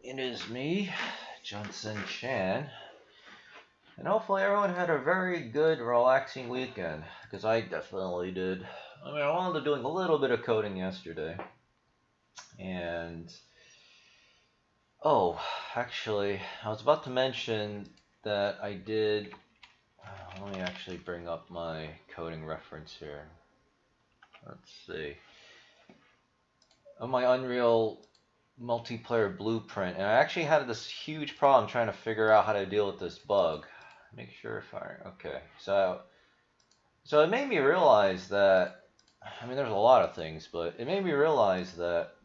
It is me, Johnson Chan, and hopefully everyone had a very good, relaxing weekend, because I definitely did. I mean, I wound up doing a little bit of coding yesterday, and oh, actually, I was about to mention that I did. Let me actually bring up my coding reference here. Let's see. On my Unreal multiplayer blueprint, and I actually had this huge problem trying to figure out how to deal with this bug. Make sure if okay, so it made me realize that, I mean, there's a lot of things, but it made me realize that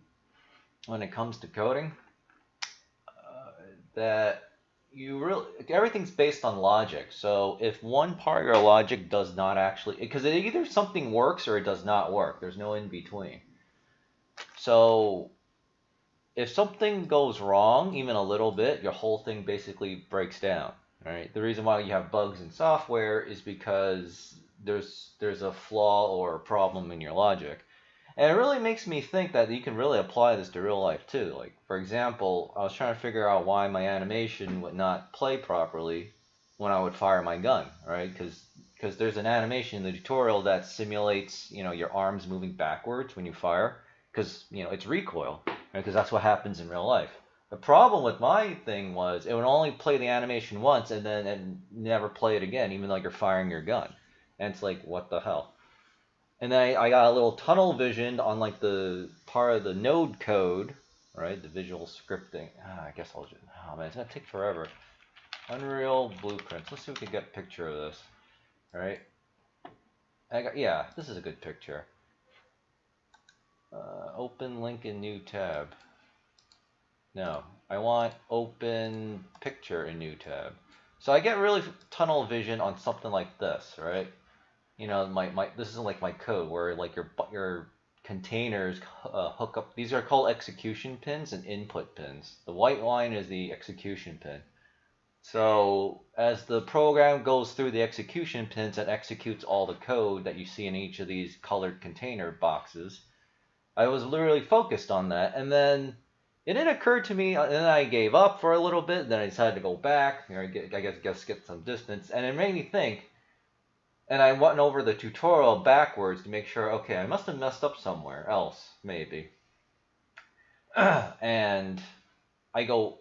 when it comes to coding, that everything's based on logic. So if one part of your logic does not actually, because either something works or it does not work. There's no in between. So if something goes wrong, even a little bit, your whole thing basically breaks down, right? The reason why you have bugs in software is because there's a flaw or a problem in your logic. And it really makes me think that you can really apply this to real life too. Like, for example, I was trying to figure out why my animation would not play properly when I would fire my gun, right? Because there's an animation in the tutorial that simulates, your arms moving backwards when you fire, because, it's recoil, right? Because that's what happens in real life. The problem with my thing was it would only play the animation once and never play it again, even though you're firing your gun. And it's like, what the hell? And then I got a little tunnel visioned on like the part of the node code, right? The visual scripting. I guess I'll just, oh man, it's gonna take forever. Unreal blueprints. Let's see if we can get a picture of this, right? Yeah, this is a good picture. Open link in new tab. No, I want open picture in new tab. So I get really tunnel vision on something like this, right? This is like my code where like your containers hook up. These are called execution pins and input pins. The white line is the execution pin. So as the program goes through the execution pins, it executes all the code that you see in each of these colored container boxes. I was literally focused on that, and then it didn't occur to me, and then I gave up for a little bit. Then I decided to go back, I guess get some distance, and it made me think. And I went over the tutorial backwards to make sure, okay, I must have messed up somewhere else, maybe. And I go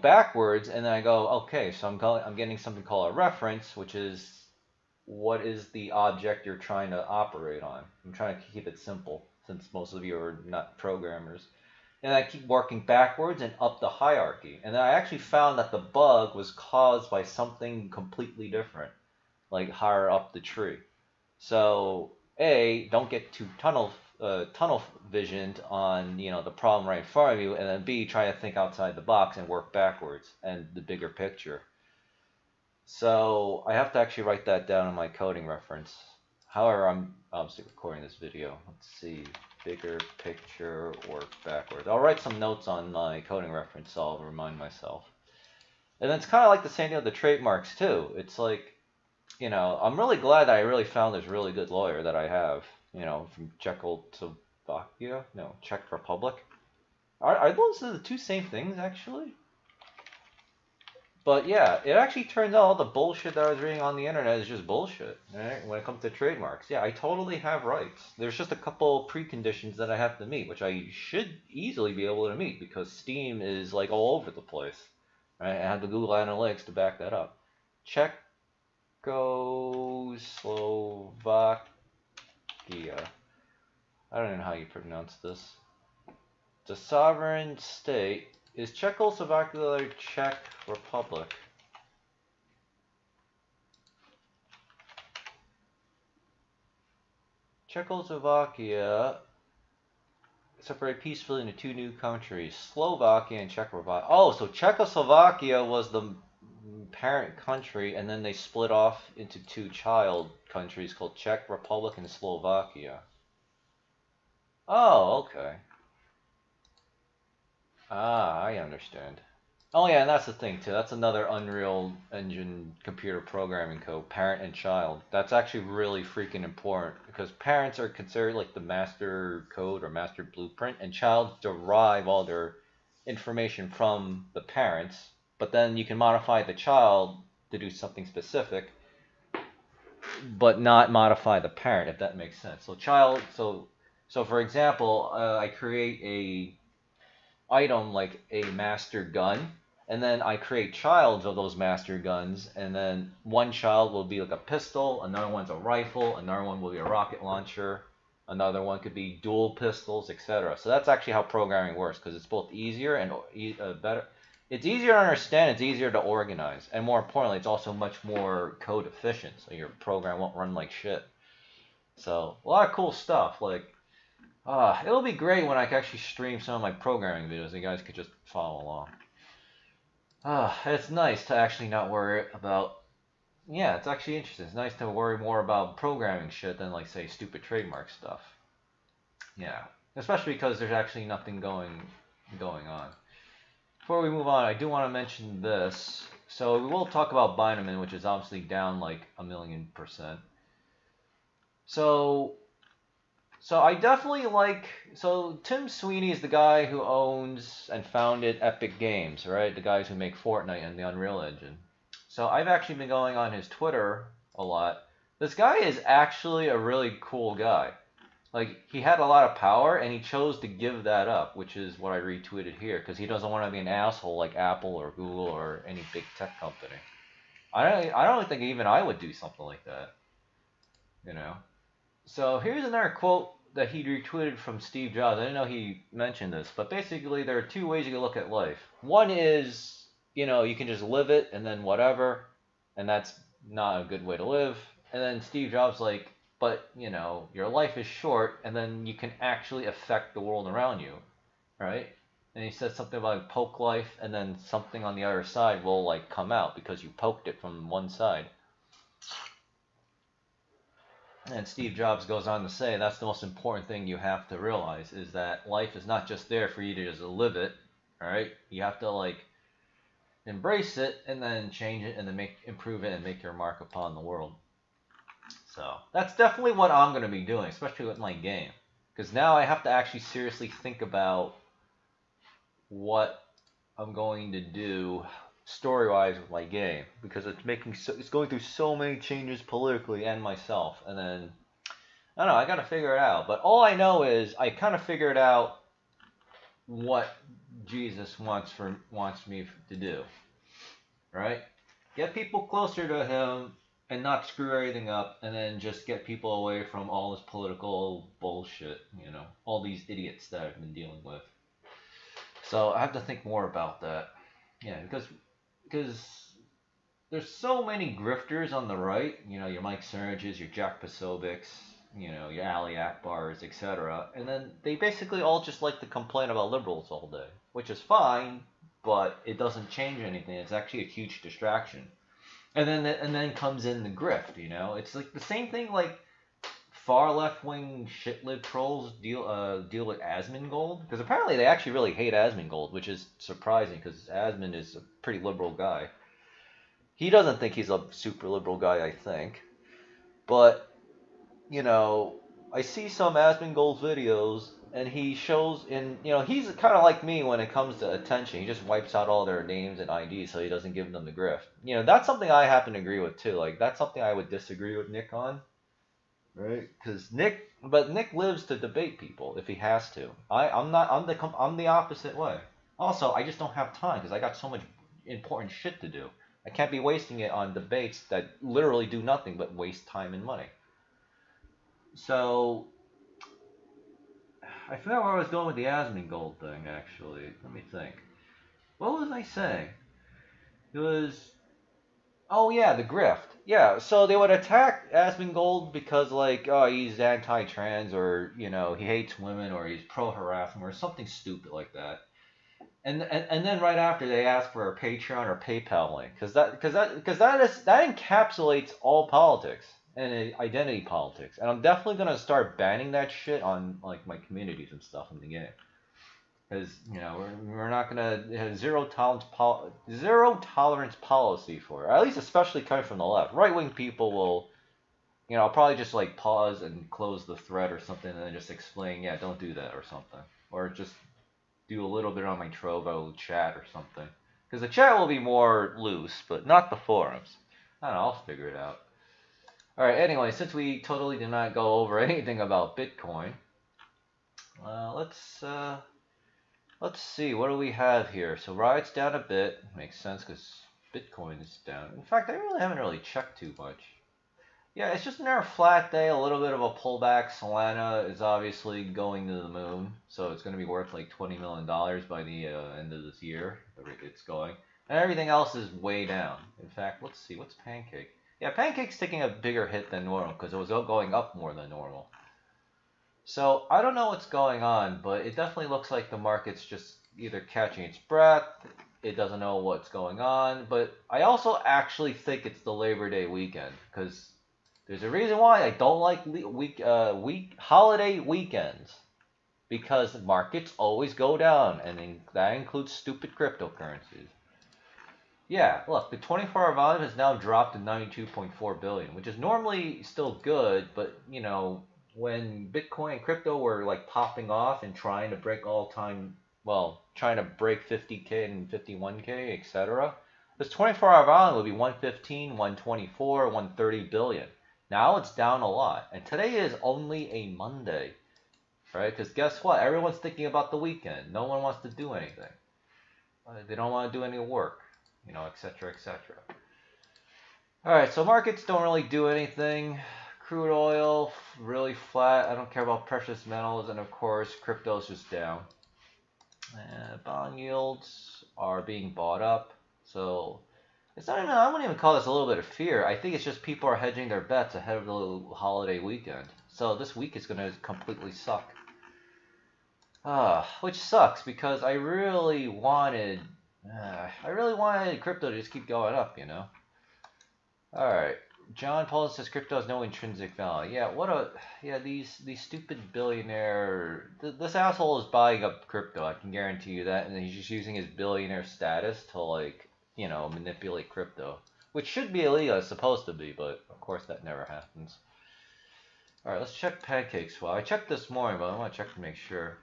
backwards, and then I go, okay, so I'm getting something called a reference, which is what is the object you're trying to operate on. I'm trying to keep it simple, since most of you are not programmers. And I keep working backwards and up the hierarchy. And then I actually found that the bug was caused by something completely different, like higher up the tree. So A, don't get too tunnel visioned on the problem right in front of you, and then B, try to think outside the box and work backwards and the bigger picture. So I have to actually write that down in my coding reference. However, I'm obviously recording this video. Let's see, bigger picture, work backwards. I'll write some notes on my coding reference so I'll remind myself. And it's kind of like the same thing with the trademarks too. It's like, I'm really glad that I really found this really good lawyer that I have, from Czechoslovakia? No, Czech Republic. Are those the two same things, actually? But yeah, it actually turns out all the bullshit that I was reading on the internet is just bullshit, right? When it comes to trademarks. Yeah, I totally have rights. There's just a couple preconditions that I have to meet, which I should easily be able to meet because Steam is like all over the place. Right? I have the Google Analytics to back that up. Czechoslovakia. I don't know how you pronounce this. The sovereign state is Czechoslovakia the Czech Republic. Czechoslovakia separated peacefully into two new countries, Slovakia and Czech Republic. Oh, so Czechoslovakia was the parent country, and then they split off into two child countries called Czech Republic and Slovakia. Oh, okay. Ah, I understand. Oh yeah, and that's the thing too. That's another Unreal Engine computer programming code, parent and child. That's actually really freaking important because parents are considered like the master code or master blueprint, and child derive all their information from the parents, but then you can modify the child to do something specific, but not modify the parent, if that makes sense. So for example, I create a item like a master gun, and then I create childs of those master guns, and then one child will be like a pistol, another one's a rifle, another one will be a rocket launcher, another one could be dual pistols, etc. So that's actually how programming works, because it's both easier and better. It's easier to understand, it's easier to organize, and more importantly, it's also much more code efficient, so your program won't run like shit. So a lot of cool stuff. Like, it'll be great when I can actually stream some of my programming videos. You guys could just follow along. It's nice to actually not worry about. Yeah, it's actually interesting. It's nice to worry more about programming shit than, like, say, stupid trademark stuff. Yeah, especially because there's actually nothing going on. Before we move on, I do want to mention this. So we will talk about Binamon, which is obviously down like 1,000,000%. So I definitely like. So Tim Sweeney is the guy who owns and founded Epic Games, right? The guys who make Fortnite and the Unreal Engine. So I've actually been going on his Twitter a lot. This guy is actually a really cool guy. Like, he had a lot of power, and he chose to give that up, which is what I retweeted here, because he doesn't want to be an asshole like Apple or Google or any big tech company. I don't think even I would do something like that, you know? So here's another quote that he retweeted from Steve Jobs. I didn't know he mentioned this, but basically there are two ways you can look at life. One is, you can just live it and then whatever, and that's not a good way to live. And then Steve Jobs like, but, your life is short, and then you can actually affect the world around you, right? And he said something about poke life, and then something on the other side will, like, come out because you poked it from one side. And Steve Jobs goes on to say that's the most important thing you have to realize, is that life is not just there for you to just live it, all right? You have to, like, embrace it and then change it and then improve it and make your mark upon the world. So that's definitely what I'm going to be doing, especially with my game. Because now I have to actually seriously think about what I'm going to do story-wise with my game. Because it's going through so many changes politically and myself. And then, I don't know, I got to figure it out. But all I know is I kind of figured out what Jesus wants me to do. Right? Get people closer to him and not screw everything up, and then just get people away from all this political bullshit, all these idiots that I've been dealing with. So I have to think more about that. Yeah, because there's so many grifters on the right, your Mike Cernages, your Jack Posobics, your Ali Akbars, etc. And then they basically all just like to complain about liberals all day, which is fine, but it doesn't change anything. It's actually a huge distraction. And then comes in the grift, It's like the same thing like far left-wing shit-lib trolls deal with Asmongold. Because apparently they actually really hate Asmongold, which is surprising because Asmon is a pretty liberal guy. He doesn't think he's a super liberal guy, I think. But, I see some Asmongold videos, and he shows he's kind of like me when it comes to attention. He just wipes out all their names and IDs so he doesn't give them the grift. That's something I happen to agree with too. Like, that's something I would disagree with Nick on, right? Because Nick lives to debate people if he has to. I'm the opposite way. Also, I just don't have time because I got so much important shit to do. I can't be wasting it on debates that literally do nothing but waste time and money. So I forgot where I was going with the Asmongold thing, actually. Let me think. What was I saying? It was... Oh, yeah, the grift. Yeah, so they would attack Asmongold because, like, oh, he's anti-trans, or, he hates women, or he's pro-harassment, or something stupid like that. And then right after, they ask for a Patreon or PayPal link. Because that encapsulates all politics and identity politics. And I'm definitely going to start banning that shit on, like, my communities and stuff in the game. Because, we're not going to have zero tolerance policy for it. Or at least especially coming from the left. Right-wing people will, I'll probably just, like, pause and close the thread or something and then just explain, yeah, don't do that or something. Or just do a little bit on my Trovo chat or something. Because the chat will be more loose, but not the forums. I don't know, I'll figure it out. Alright, anyway, since we totally did not go over anything about Bitcoin, let's see, what do we have here? So Riot's down a bit. Makes sense because Bitcoin is down. In fact, I really haven't really checked too much. Yeah, it's just another flat day, a little bit of a pullback. Solana is obviously going to the moon, so it's going to be worth like $20 million by the end of this year. The rate it's going. And everything else is way down. In fact, let's see, what's Pancake? Yeah, Pancake's taking a bigger hit than normal because it was going up more than normal. So I don't know what's going on, but it definitely looks like the market's just either catching its breath, it doesn't know what's going on, but I also actually think it's the Labor Day weekend because there's a reason why I don't like holiday weekends, because the markets always go down, and that includes stupid cryptocurrencies. Yeah, look, the 24-hour volume has now dropped to 92.4 billion, which is normally still good, but you know, when Bitcoin and crypto were like popping off and trying to break all-time, well, trying to break 50K and 51K, etc., this 24-hour volume would be 115, 124, 130 billion. Now it's down a lot, and today is only a Monday, right? Because guess what? Everyone's thinking about the weekend. No one wants to do anything. They don't want to do any work, you know, etc., etc. All right, so markets don't really do anything. Crude oil really flat. I don't care about precious metals, and of course, crypto's just down. Bond yields are being bought up, so it's not even, I wouldn't even call this a little bit of fear. I think it's just people are hedging their bets ahead of the holiday weekend. So this week is going to completely suck. Which sucks because I really wanted crypto to just keep going up, you know. All right. John Paul says crypto has no intrinsic value. Yeah, these stupid billionaire. This asshole is buying up crypto. I can guarantee you that, and he's just using his billionaire status to, like, you know, manipulate crypto, which should be illegal. It's supposed to be, but of course that never happens. All right, let's check Pancakes. Well, I checked this morning, but I want to check to make sure.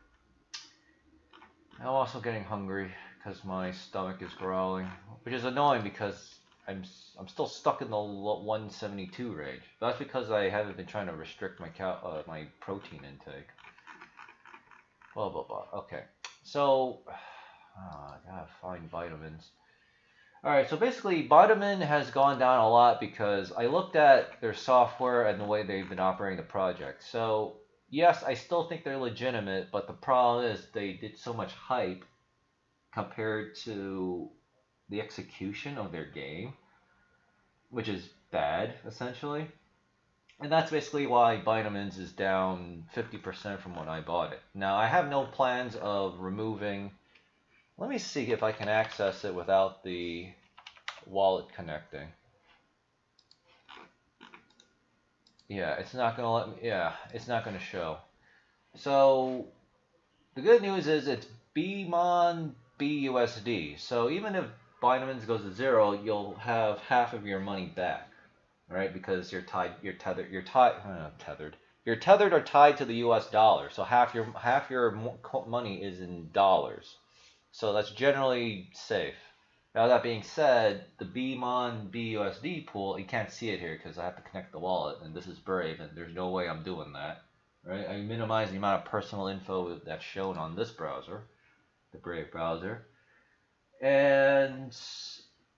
I'm also getting hungry because my stomach is growling, which is annoying because I'm still stuck in the 172 range. That's because I haven't been trying to restrict my my protein intake. Blah blah blah. Okay, so I gotta find vitamins. All right, so basically, Binamon has gone down a lot because I looked at their software and the way they've been operating the project. So yes, I still think they're legitimate, but the problem is they did so much hype compared to the execution of their game, which is bad, essentially. And that's basically why Binamon's is down 50% from when I bought it. Now, I have no plans of removing... Let me see if I can access it without the wallet connecting. Yeah, it's not going to let me... Yeah, it's not going to show. So, the good news is it's Binamon BUSD. So, even if Binance goes to zero, you'll have half of your money back, right? Because you're tethered or tied to the U.S. dollar. So half your money is in dollars. So that's generally safe. Now that being said, the Binamon BUSD pool, you can't see it here because I have to connect the wallet, and this is Brave, and there's no way I'm doing that, right? I minimize the amount of personal info that's shown on this browser, the Brave browser. And,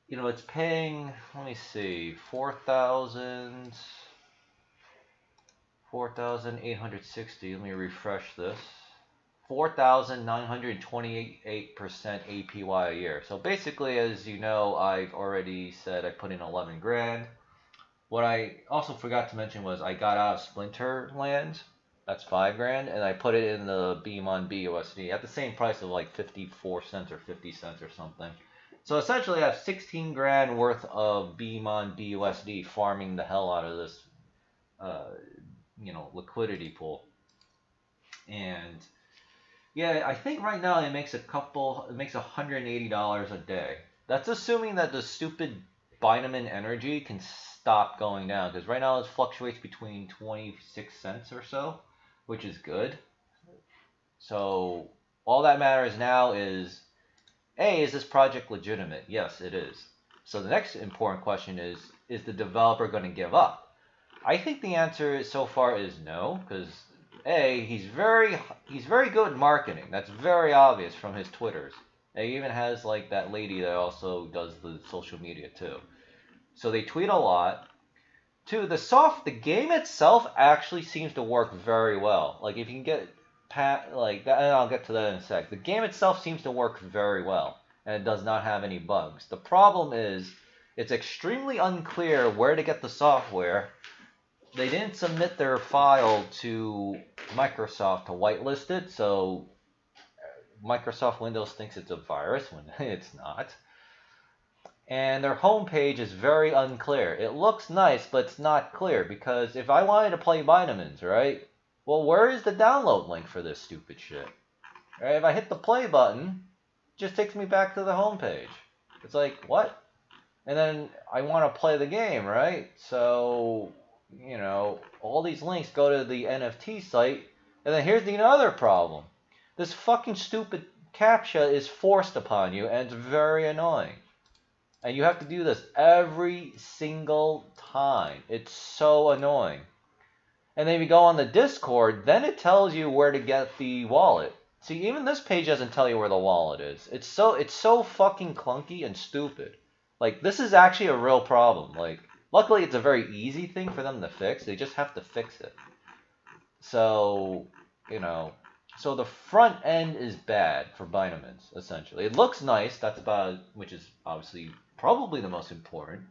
you know, it's paying, let me see, 4,860. Let me refresh this. 4,928% APY a year. So basically, as you know, I've already said I put in 11 grand. What I also forgot to mention was I got out of Splinterland. That's 5 grand, and I put it in the Binamon BUSD at the same price of like 54 cents or 50 cents or something. So essentially, I have 16 grand worth of Binamon BUSD farming the hell out of this, you know, liquidity pool. And yeah, I think right now it makes $180 a day. That's assuming that the stupid Binamon energy can stop going down, because right now it fluctuates between 26 cents or so, which is good. So all that matters now is, A, is this project legitimate? Yes, it is. So the next important question is the developer going to give up? I think the answer so far is no, because A, he's very good at marketing. That's very obvious from his Twitters. He even has like that lady that also does the social media too. So they tweet a lot. Two, the game itself actually seems to work very well. Like if you can get like that, and I'll get to that in a sec. The game itself seems to work very well, and it does not have any bugs. The problem is, it's extremely unclear where to get the software. They didn't submit their file to Microsoft to whitelist it, so Microsoft Windows thinks it's a virus when it's not. And their homepage is very unclear. It looks nice, but it's not clear, because if I wanted to play Binamon, right? Well, where is the download link for this stupid shit? Right? If I hit the play button, it just takes me back to the homepage. It's like, what? And then I want to play the game, right? So, you know, all these links go to the NFT site, and then here's the other problem. This fucking stupid CAPTCHA is forced upon you, and it's very annoying. And you have to do this every single time. It's so annoying. And then if you go on the Discord, then it tells you where to get the wallet. See, even this page doesn't tell you where the wallet is. It's so fucking clunky and stupid. Like, this is actually a real problem. Like, luckily it's a very easy thing for them to fix. They just have to fix it. So, you know, so the front end is bad for Binamon, essentially. It looks nice, that's about, which is obviously probably the most important.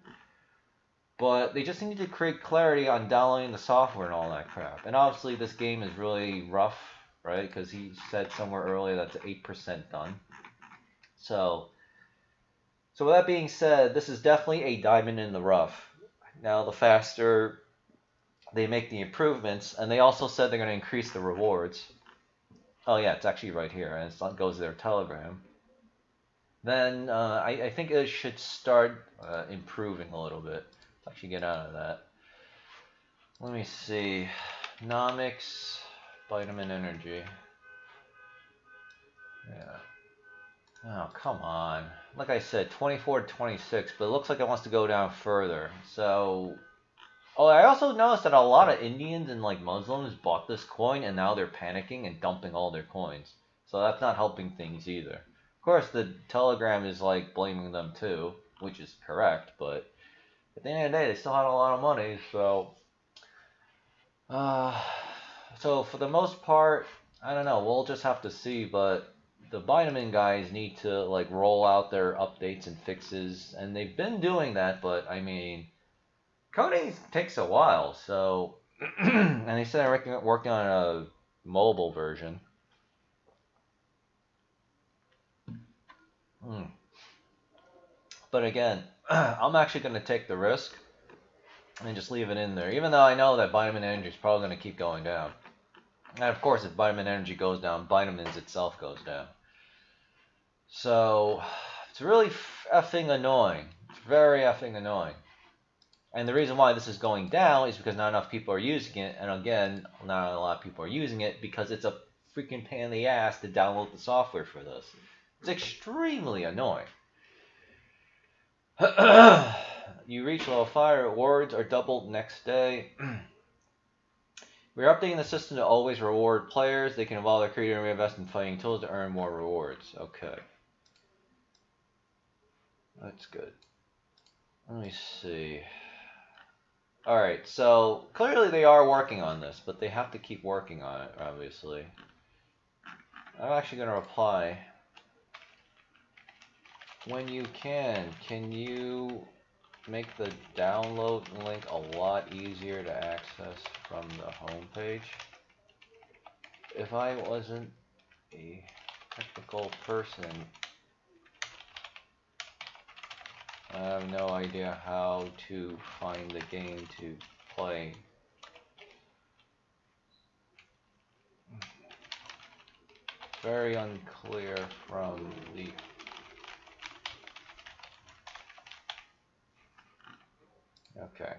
But they just need to create clarity on downloading the software and all that crap. And obviously this game is really rough, right? Because he said somewhere earlier that's 8% done. So with that being said, this is definitely a diamond in the rough. Now, the faster they make the improvements, and they also said they're going to increase the rewards. Oh yeah, it's actually right here, and it goes to their Telegram. Then I think it should start improving a little bit. Let's actually get out of that. Let me see. Nomics, Binamon Energy. Yeah. Oh, come on. Like I said, 24 to 26, but it looks like it wants to go down further. So, oh, I also noticed that a lot of Indians and like Muslims bought this coin, and now they're panicking and dumping all their coins. So that's not helping things either. Of course, the Telegram is like blaming them too, which is correct, but at the end of the day, they still had a lot of money, so so for the most part, I don't know, we'll just have to see, but the Binamon guys need to like roll out their updates and fixes, and they've been doing that, but I mean, coding takes a while, so and they said they're working on a mobile version. But again, I'm actually going to take the risk and just leave it in there, even though I know that Binamon Energy is probably going to keep going down. And of course, if Binamon Energy goes down, Binamon itself goes down. So it's really effing annoying. It's very effing annoying. And the reason why this is going down is because not enough people are using it. And again, not a lot of people are using it because it's a freaking pain in the ass to download the software for this. It's extremely annoying. You reach level 5, rewards are doubled next day. We're updating the system to always reward players. They can evolve their creator and reinvest in fighting tools to earn more rewards. Okay. That's good. Let me see. Alright, so clearly they are working on this, but they have to keep working on it, obviously. I'm actually going to reply. When you can you make the download link a lot easier to access from the home page? If I wasn't a technical person, I have no idea how to find the game to play. Very unclear from the... Okay.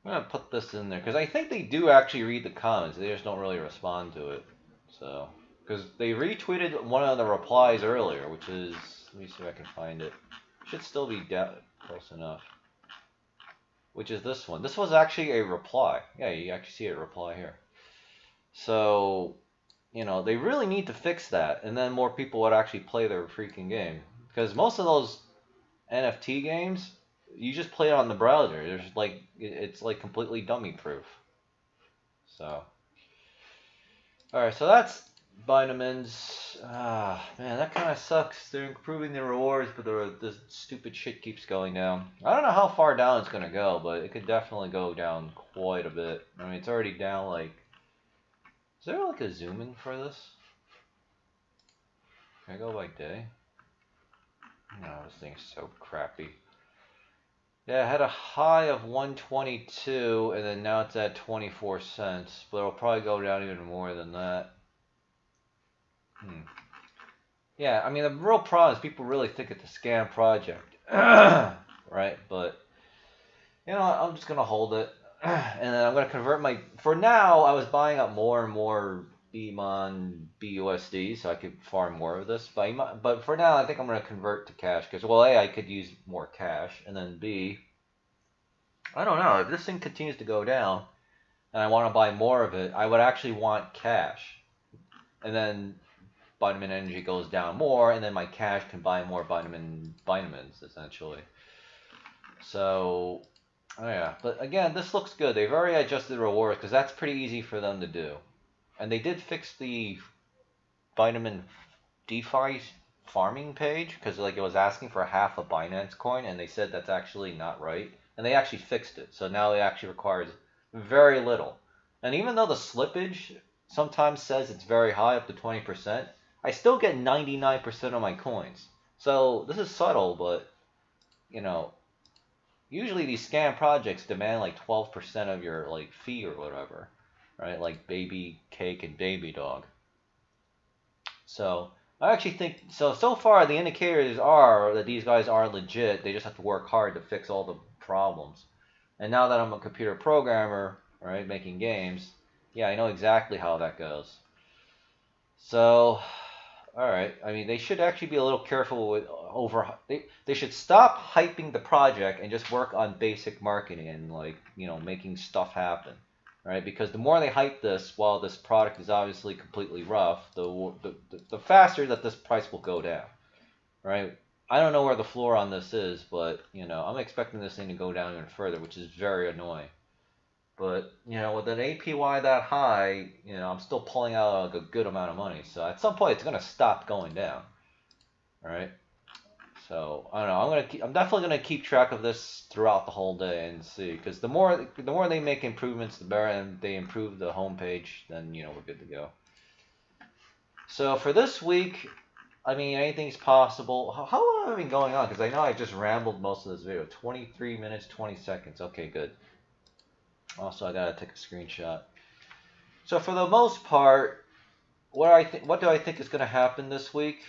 I'm going to put this in there, because I think they do actually read the comments. They just don't really respond to it. So... Because they retweeted one of the replies earlier, which is, let me see if I can find it. Should still be close enough. Which is this one. This was actually a reply. Yeah, you actually see a reply here. So, you know, they really need to fix that, and then more people would actually play their freaking game. Because most of those NFT games, you just play it on the browser. There's like, it's like completely dummy proof. So, all right, so that's Binamon's. Ah, man, that kind of sucks. They're improving the rewards, but the stupid shit keeps going down. I don't know how far down it's gonna go, but it could definitely go down quite a bit. I mean, it's already down like. Is there like a zoom in for this? Can I go by day? No, this thing's so crappy. Yeah, it had a high of 122, and then now it's at 24 cents, but it'll probably go down even more than that. Yeah, I mean, the real problem is people really think it's a scam project, right? But, you know, I'm just going to hold it, and then I'm going to convert my... For now, I was buying up more and more Binamon BUSD, so I could farm more of this. But for now, I think I'm going to convert to cash, because, well, A, I could use more cash, and then B, I don't know, if this thing continues to go down, and I want to buy more of it, I would actually want cash. And then Binamon Energy goes down more, and then my cash can buy more Binamons, essentially. So, oh yeah. But again, this looks good. They've already adjusted the rewards, because that's pretty easy for them to do. And they did fix the Binamon DeFi farming page, because like it was asking for half a Binance coin, and they said that's actually not right. And they actually fixed it. So now it actually requires very little. And even though the slippage sometimes says it's very high, up to 20%, I still get 99% of my coins. So this is subtle, but, you know, usually these scam projects demand like 12% of your like fee or whatever, right? Like Baby Cake and Baby Dog. So I actually think, so far the indicators are that these guys are legit. They just have to work hard to fix all the problems. And now that I'm a computer programmer, right, making games, yeah, I know exactly how that goes. So, all right. I mean, they should actually be a little careful with They should stop hyping the project and just work on basic marketing and like, you know, making stuff happen, right? Because the more they hype this, while this product is obviously completely rough, the faster that this price will go down, right? I don't know where the floor on this is, but you know, I'm expecting this thing to go down even further, which is very annoying. But, you know, with an APY that high, you know, I'm still pulling out like a good amount of money. So at some point, it's going to stop going down. All right. So I don't know. I'm definitely gonna keep track of this throughout the whole day and see, because the more they make improvements, the better, and they improve the homepage, then you know we're good to go. So for this week, I mean, anything's possible. How long have I been going on? Because I know I just rambled most of this video. 23 minutes, 20 seconds. Okay, good. Also, I gotta take a screenshot. So for the most part, what do I think is gonna happen this week?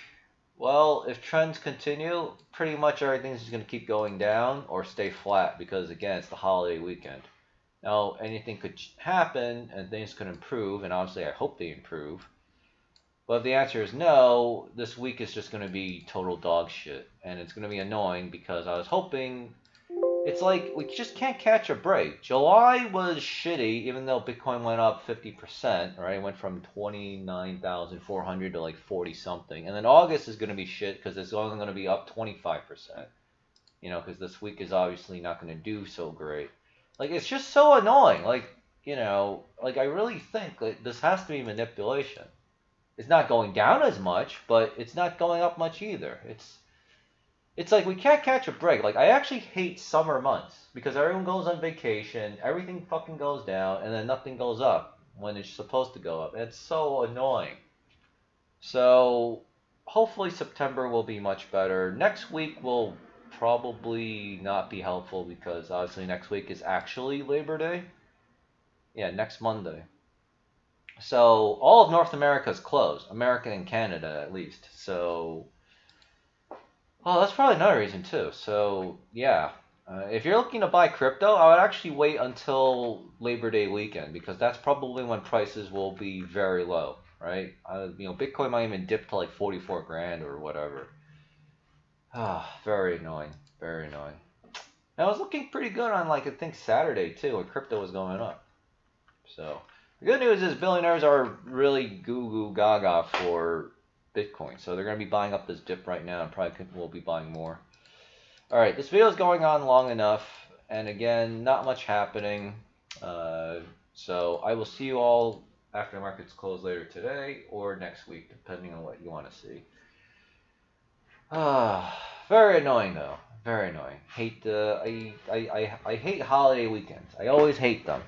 Well, if trends continue, pretty much everything's just gonna keep going down or stay flat, because again, it's the holiday weekend. Now, anything could happen and things could improve, and obviously I hope they improve. But if the answer is no, this week is just going to be total dog shit. And it's going to be annoying because I was hoping... It's like, we just can't catch a break. July was shitty, even though Bitcoin went up 50%, right? It went from 29,400 to like 40 something. And then August is going to be shit because it's only going to be up 25%. You know, because this week is obviously not going to do so great. Like, it's just so annoying. Like, you know, like I really think like, this has to be manipulation. It's not going down as much, but it's not going up much either. It's like we can't catch a break. Like, I actually hate summer months because everyone goes on vacation, everything fucking goes down, and then nothing goes up when it's supposed to go up. It's so annoying. So hopefully September will be much better. Next week will probably not be helpful because obviously next week is actually Labor Day. Yeah, next Monday. So all of North America is closed, America and Canada at least. So, oh, that's probably another reason too. So yeah, if you're looking to buy crypto, I would actually wait until Labor Day weekend because that's probably when prices will be very low, right? Bitcoin might even dip to like 44 grand or whatever. Ah, very annoying, very annoying. And I was looking pretty good on like I think Saturday too, when crypto was going up. So the good news is billionaires are really goo goo gaga for Bitcoin, so they're going to be buying up this dip right now, and probably will be buying more. All right, this video is going on long enough, and again, not much happening. So I will see you all after the markets close later today or next week, depending on what you want to see. Very annoying though. Very annoying. I hate holiday weekends. I always hate them.